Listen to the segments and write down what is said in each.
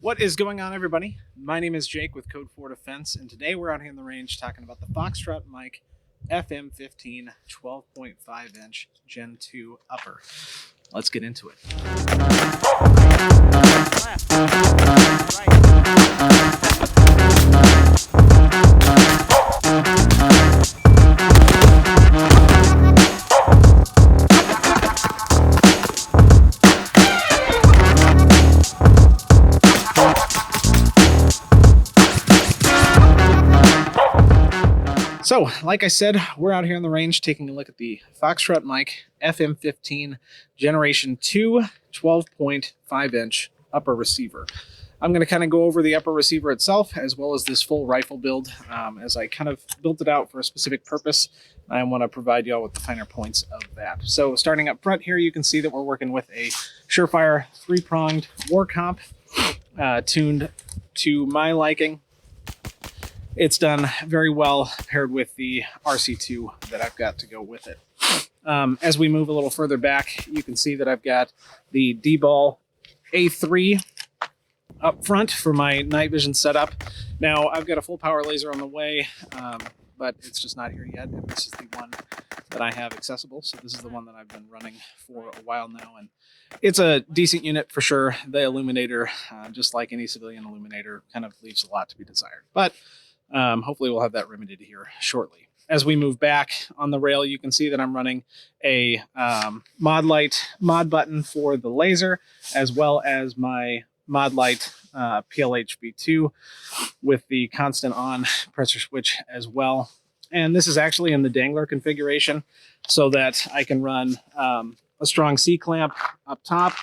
What is going on, everybody? My name is Jake with Code 4 Defense, and today we're out here in the range talking about the Foxtrot mic FM15 12.5 inch Gen 2 upper. Let's get into it. So, like I said, we're out here in the range taking a look at the Foxtrot mic FM15 Generation 2 12.5 inch upper receiver. I'm going to kind of go over the upper receiver itself as well as this full rifle build as I kind of built it out for a specific purpose. I want to provide you all with the finer points of that. So starting up front here, you can see that we're working with a Surefire 3-pronged war comp tuned to my liking. It's done very well paired with the RC2 that I've got to go with it. As we move a little further back, you can see that I've got the D-Ball A3 up front for my night vision setup. Now, I've got a full power laser on the way, but it's just not here yet. And this is the one that I have accessible. So this is the one that I've been running for a while now. And it's a decent unit for sure. The illuminator, just like any civilian illuminator, kind of leaves a lot to be desired. But hopefully we'll have that remedied here shortly. As we move back on the rail, you can see that I'm running a mod button for the laser, as well as my mod light PLH V2 with the constant on pressure switch as well. And this is actually in the dangler configuration so that I can run a strong C-clamp up top.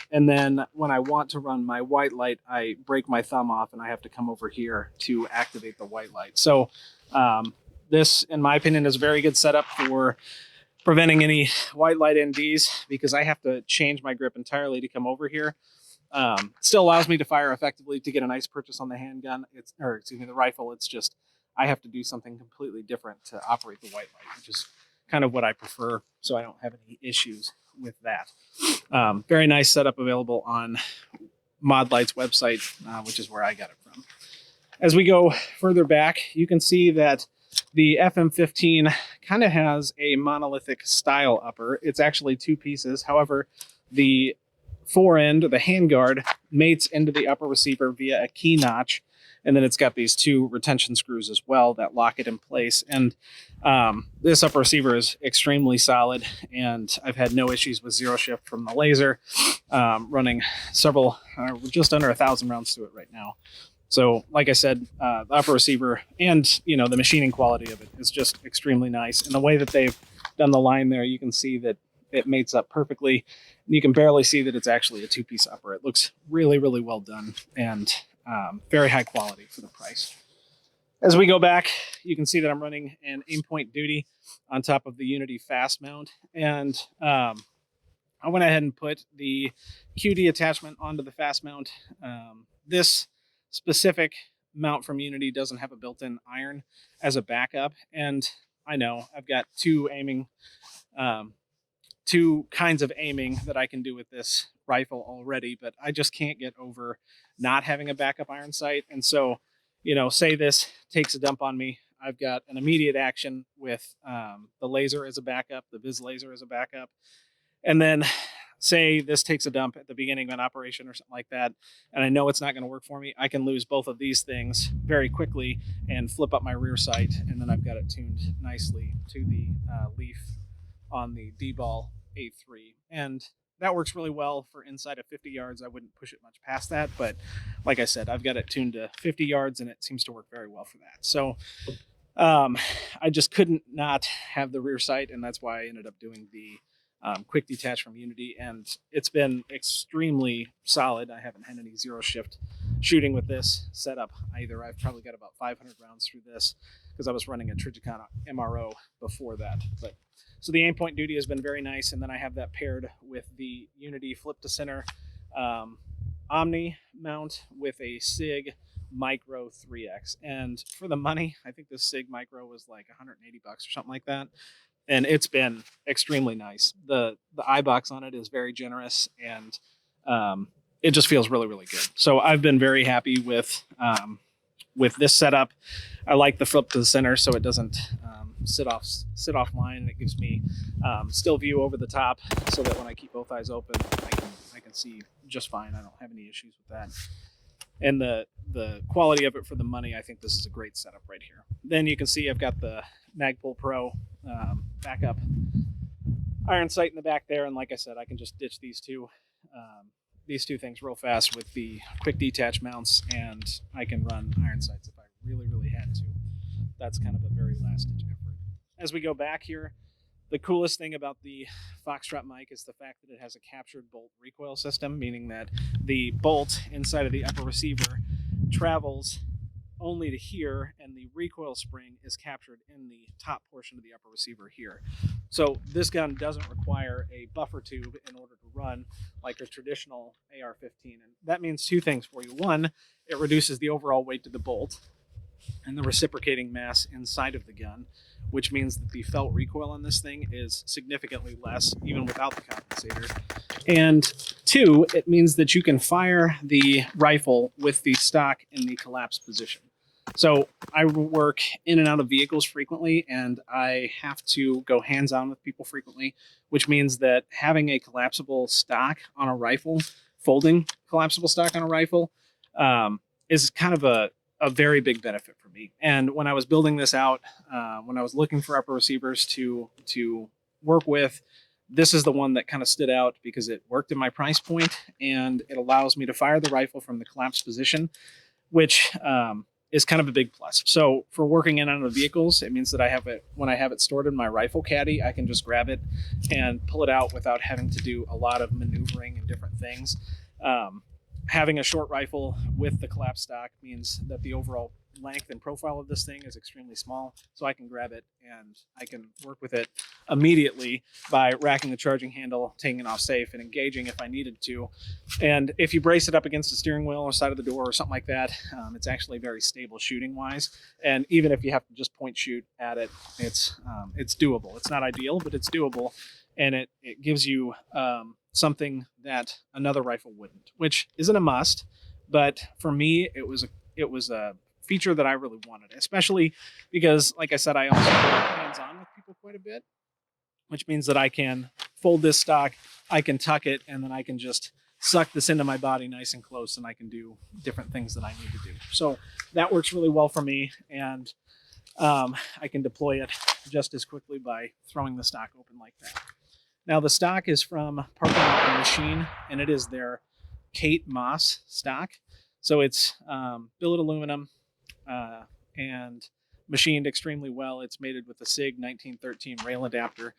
And then when I want to run my white light, I break my thumb off and I have to come over here to activate the white light. So this, in my opinion, is a very good setup for preventing any white light NDs because I have to change my grip entirely to come over here. Still allows me to fire effectively to get a nice purchase on the handgun, the rifle. It's just I have to do something completely different to operate the white light, which is kind of what I prefer, so I don't have any issues with that. Very nice setup available on ModLight's website, which is where I got it from. As we go further back, you can see that the FM15 kind of has a monolithic style upper. It's actually two pieces. However, the forend, or the handguard, mates into the upper receiver via a key notch. And then it's got these two retention screws as well that lock it in place. And this upper receiver is extremely solid, and I've had no issues with zero shift from the laser, running just under 1,000 rounds to it right now. So like I said, the upper receiver and the machining quality of it is just extremely nice. And the way that they've done the line there, you can see that it mates up perfectly. You can barely see that it's actually a two-piece upper. It looks really, really well done and very high quality for the price. As we go back, you can see that I'm running an Aimpoint Duty on top of the Unity Fast Mount. And I went ahead and put the QD attachment onto the Fast Mount. This specific mount from Unity doesn't have a built-in iron as a backup. And I know I've got two kinds of aiming that I can do with this rifle already, but I just can't get over not having a backup iron sight. And so, say this takes a dump on me, I've got an immediate action with the laser as a backup, the Viz laser as a backup. And then say this takes a dump at the beginning of an operation or something like that, and I know it's not going to work for me, I can lose both of these things very quickly and flip up my rear sight, and then I've got it tuned nicely to the leaf on the D-Ball A3. And that works really well for inside of 50 yards. I wouldn't push it much past that, but like I said, I've got it tuned to 50 yards and it seems to work very well for that. So I just couldn't not have the rear sight, and that's why I ended up doing the quick detach from Unity, and it's been extremely solid. I haven't had any zero shift shooting with this setup either. I've probably got about 500 rounds through this because I was running a Trijicon MRO before that. But so the Aimpoint Duty has been very nice, and then I have that paired with the Unity flip to center Omni mount with a SIG Micro 3X. And for the money, I think the SIG Micro was like $180 or something like that. And it's been extremely nice. The eye box on it is very generous, and it just feels really, really good. So I've been very happy with this setup. I like the flip to the center so it doesn't sit off line. It gives me still view over the top so that when I keep both eyes open, I can see just fine. I don't have any issues with that. And the quality of it for the money, I think this is a great setup right here. Then you can see I've got the Magpul Pro backup iron sight in the back there. And like I said, I can just ditch these two things real fast with the quick detach mounts, and I can run iron sights if I really, really had to. That's kind of a very last ditch effort. As we go back here, the coolest thing about the Foxtrot mic is the fact that it has a captured bolt recoil system, meaning that the bolt inside of the upper receiver travels only to here, and the recoil spring is captured in the top portion of the upper receiver here. So this gun doesn't require a buffer tube in order to run like a traditional AR-15. And that means two things for you. One, it reduces the overall weight to the bolt and the reciprocating mass inside of the gun, which means that the felt recoil on this thing is significantly less, even without the compensator. And two, it means that you can fire the rifle with the stock in the collapsed position. So I work in and out of vehicles frequently, and I have to go hands-on with people frequently, which means that having a collapsible stock on a rifle, folding collapsible stock on a rifle, is kind of a very big benefit for me. And when I was building this out, when I was looking for upper receivers to work with, this is the one that kind of stood out because it worked in my price point, and it allows me to fire the rifle from the collapsed position, which is kind of a big plus. So for working in and out of vehicles, it means that I have it, when I have it stored in my rifle caddy, I can just grab it and pull it out without having to do a lot of maneuvering and different things. Having a short rifle with the collapsed stock means that the overall length and profile of this thing is extremely small, so I can grab it and I can work with it immediately by racking the charging handle, taking it off safe, and engaging if I needed to. And if you brace it up against the steering wheel or side of the door or something like that, it's actually very stable shooting wise. And even if you have to just point shoot at it, it's doable. It's not ideal, but it's doable, and it gives you something that another rifle wouldn't, which isn't a must, but for me it was a feature that I really wanted, especially because, like I said, I also work hands-on with people quite a bit, which means that I can fold this stock, I can tuck it, and then I can just suck this into my body nice and close, and I can do different things that I need to do. So that works really well for me, and I can deploy it just as quickly by throwing the stock open like that. Now the stock is from Parker Mountain Machine, and it is their Kate Moss stock. So it's billet aluminum and machined extremely well. It's mated with a SIG 1913 rail adapter.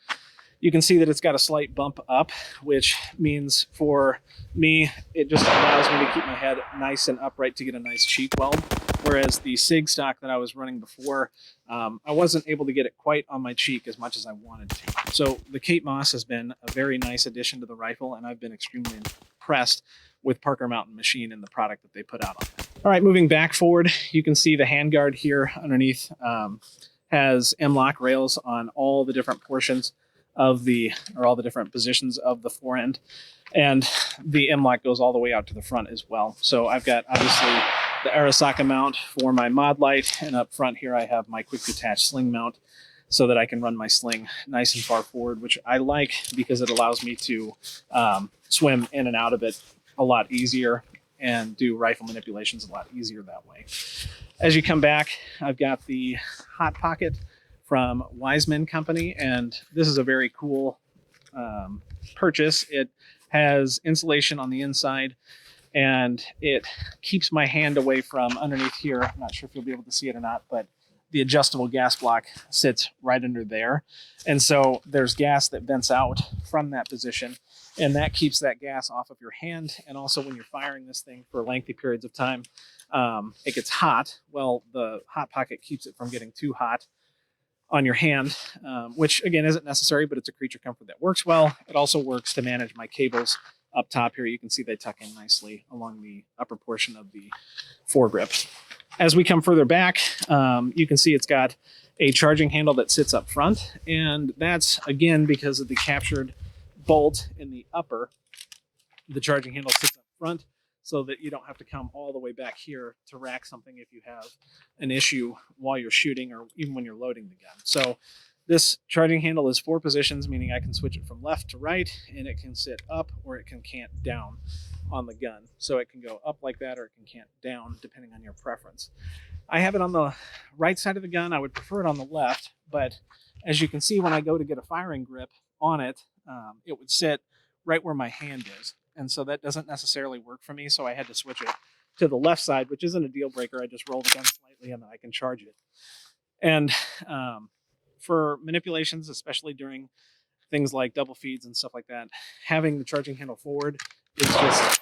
You can see that it's got a slight bump up, which means for me, it just allows me to keep my head nice and upright to get a nice cheek weld. Whereas the SIG stock that I was running before, I wasn't able to get it quite on my cheek as much as I wanted to. So the Kate Moss has been a very nice addition to the rifle, and I've been extremely impressed with Parker Mountain Machine and the product that they put out on it. All right, moving back forward, you can see the handguard here underneath has M-lock rails on all the different portions of all the different positions of the forend, and the M-lock goes all the way out to the front as well. So I've got obviously the Arasaka mount for my mod light, and up front here I have my quick detach sling mount so that I can run my sling nice and far forward, which I like because it allows me to swim in and out of it a lot easier and do rifle manipulations a lot easier that way. As you come back, I've got the Hot Pocket from Wiseman Company, and this is a very cool purchase. It has insulation on the inside, and it keeps my hand away from underneath here. I'm not sure if you'll be able to see it or not, but the adjustable gas block sits right under there. And so there's gas that vents out from that position, and that keeps that gas off of your hand. And also when you're firing this thing for lengthy periods of time, it gets hot. Well, the Hot Pocket keeps it from getting too hot on your hand, which again isn't necessary, but it's a creature comfort that works well. It also works to manage my cables up top here. You can see they tuck in nicely along the upper portion of the foregrip. As we come further back, you can see it's got a charging handle that sits up front, and that's again because of the captured bolt in the upper. The charging handle sits up front, so that you don't have to come all the way back here to rack something if you have an issue while you're shooting or even when you're loading the gun. So this charging handle is 4 positions, meaning I can switch it from left to right, and it can sit up or it can cant down on the gun. So it can go up like that or it can cant down depending on your preference. I have it on the right side of the gun. I would prefer it on the left, but as you can see, when I go to get a firing grip on it, it would sit right where my hand is. And so that doesn't necessarily work for me. So I had to switch it to the left side, which isn't a deal breaker. I just roll the gun slightly and then I can charge it. And for manipulations, especially during things like double feeds and stuff like that, having the charging handle forward is just,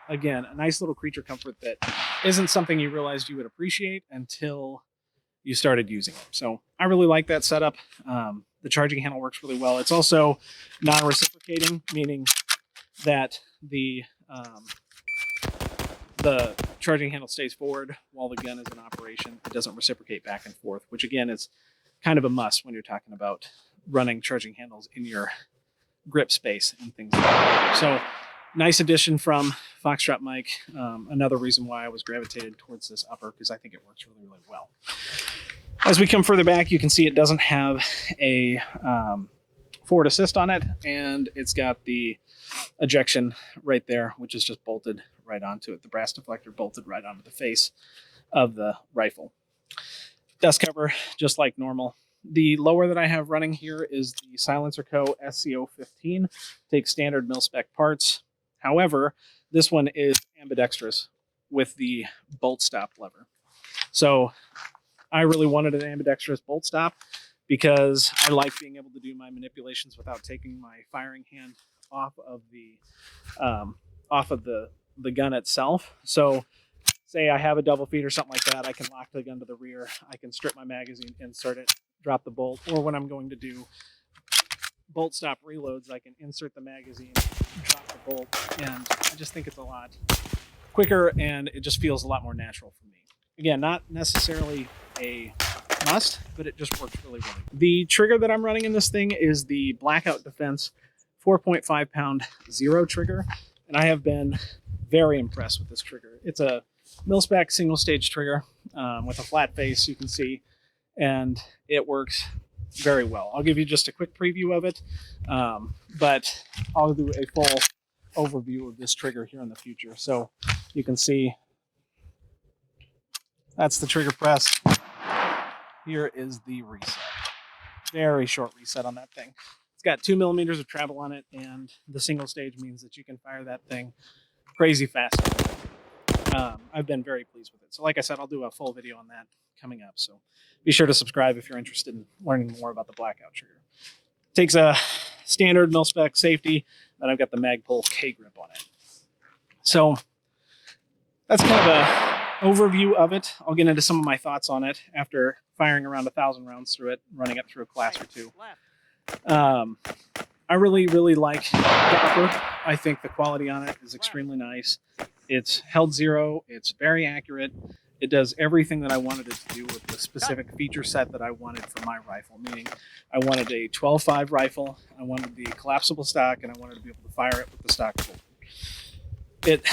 again, a nice little creature comfort that isn't something you realized you would appreciate until you started using it. So I really like that setup. The charging handle works really well. It's also non-reciprocating, meaning that the charging handle stays forward while the gun is in operation. It doesn't reciprocate back and forth, which again is kind of a must when you're talking about running charging handles in your grip space and things like that. So nice addition from Foxtrot mic. Another reason why I was gravitated towards this upper, because I think it works really, really well. As we come further back, you can see it doesn't have a forward assist on it, and it's got the ejection right there, which is just bolted right onto it. The brass deflector bolted right onto the face of the rifle. Dust cover, just like normal. The lower that I have running here is the Silencer Co. SCO15. Takes standard mil-spec parts. However, this one is ambidextrous with the bolt stop lever. So I really wanted an ambidextrous bolt stop because I like being able to do my manipulations without taking my firing hand off of the gun itself. So say I have a double feed or something like that, I can lock the gun to the rear. I can strip my magazine, insert it, drop the bolt, or when I'm going to do bolt stop reloads, I can insert the magazine, drop the bolt, and I just think it's a lot quicker and it just feels a lot more natural for me. Again, not necessarily a must, but it just works really, really well. The trigger that I'm running in this thing is the Blackout Defense 4.5 pound Zero trigger, and I have been very impressed with this trigger. It's a mil-spec single stage trigger with a flat face, you can see, and it works very well. I'll give you just a quick preview of it, but I'll do a full overview of this trigger here in the future. So you can see that's the trigger press. Here is the reset. Very short reset on that thing. It's got 2 millimeters of travel on it, and the single stage means that you can fire that thing crazy fast. I've been very pleased with it. So like I said, I'll do a full video on that coming up. So be sure to subscribe if you're interested in learning more about the Blackout trigger. Takes a standard mil-spec safety, and I've got the Magpul K-grip on it. So that's kind of a overview of it. I'll get into some of my thoughts on it after firing around 1,000 rounds through it, running it through a class or two. I really, really like the upper. I think the quality on it is extremely nice. It's held zero. It's very accurate. It does everything that I wanted it to do with the specific feature set that I wanted for my rifle, meaning I wanted a 12.5 rifle, I wanted the collapsible stock, and I wanted to be able to fire it with the stock bolt. It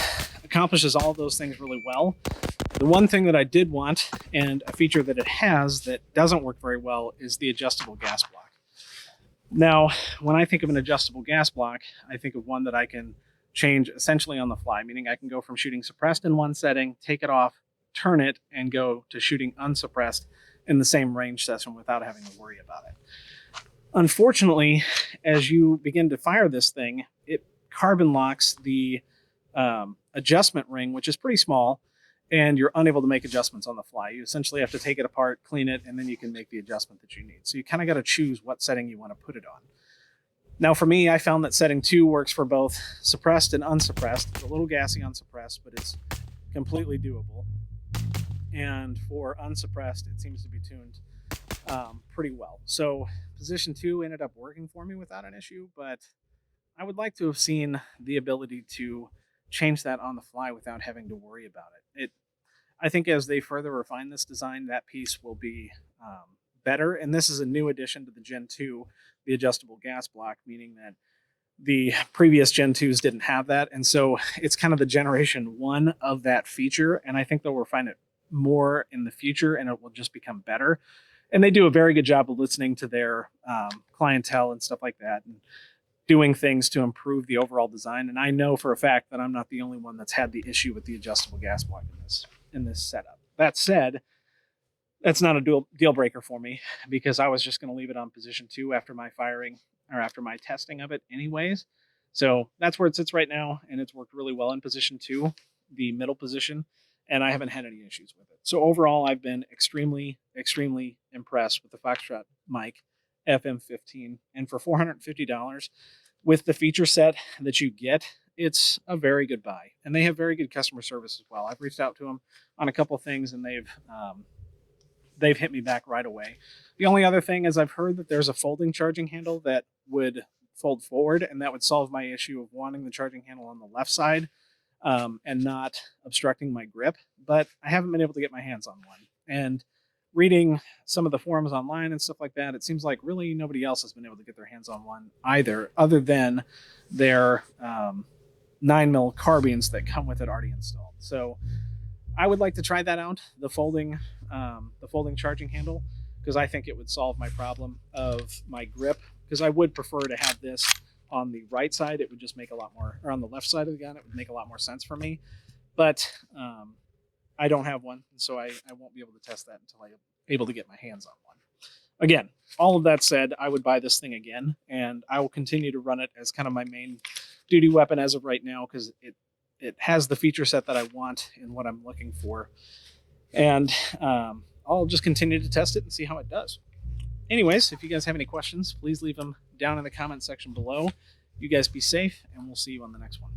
accomplishes all of those things really well. The one thing that I did want, and a feature that it has that doesn't work very well, is the adjustable gas block. Now, when I think of an adjustable gas block, I think of one that I can change essentially on the fly, meaning I can go from shooting suppressed in one setting, take it off, turn it, and go to shooting unsuppressed in the same range session without having to worry about it. Unfortunately, as you begin to fire this thing, it carbon locks the adjustment ring, which is pretty small, and you're unable to make adjustments on the fly. You essentially have to take it apart, clean it, and then you can make the adjustment that you need. So you kind of got to choose what setting you want to put it on. Now for me, I found that setting 2 works for both suppressed and unsuppressed. It's a little gassy on suppressed, but it's completely doable. And for unsuppressed, it seems to be tuned pretty well. So position 2 ended up working for me without an issue, but I would like to have seen the ability to change that on the fly without having to worry about it. I think as they further refine this design, that piece will be better. And this is a new addition to the Gen 2, the adjustable gas block, meaning that The previous Gen 2s didn't have that. And so it's kind of the generation 1 of that feature. And I think they'll refine it more in the future and it will just become better. And they do a very good job of listening to their clientele and stuff like that and doing things to improve the overall design. And I know for a fact that I'm not the only one that's had the issue with the adjustable gas plug in this setup. That said, that's not a deal breaker for me because I was just going to leave it on position 2 after my firing or after my testing of it anyways. So that's where it sits right now. And it's worked really well in position 2, the middle position. And I haven't had any issues with it. So overall, I've been extremely, extremely impressed with the Foxtrot mic FM15. And for $450 with the feature set that you get, it's a very good buy. And they have very good customer service as well. I've reached out to them on a couple of things and they've hit me back right away. The only other thing is I've heard that there's a folding charging handle that would fold forward, and that would solve my issue of wanting the charging handle on the left side and not obstructing my grip. But I haven't been able to get my hands on one. And reading some of the forums online and stuff like that, it seems like really nobody else has been able to get their hands on one either, other than their 9mm carbines that come with it already installed. So I would like to try that out, the folding charging handle, because I think it would solve my problem of my grip, because I would prefer to have this on the right side. It would just make a lot more, or on the left side of the gun, it would make a lot more sense for me. But I don't have one, and so I won't be able to test that until I'm able to get my hands on one. Again, all of that said, I would buy this thing again, and I will continue to run it as kind of my main duty weapon as of right now, because it has the feature set that I want and what I'm looking for. And I'll just continue to test it and see how it does. Anyways, if you guys have any questions, please leave them down in the comment section below. You guys be safe, and we'll see you on the next one.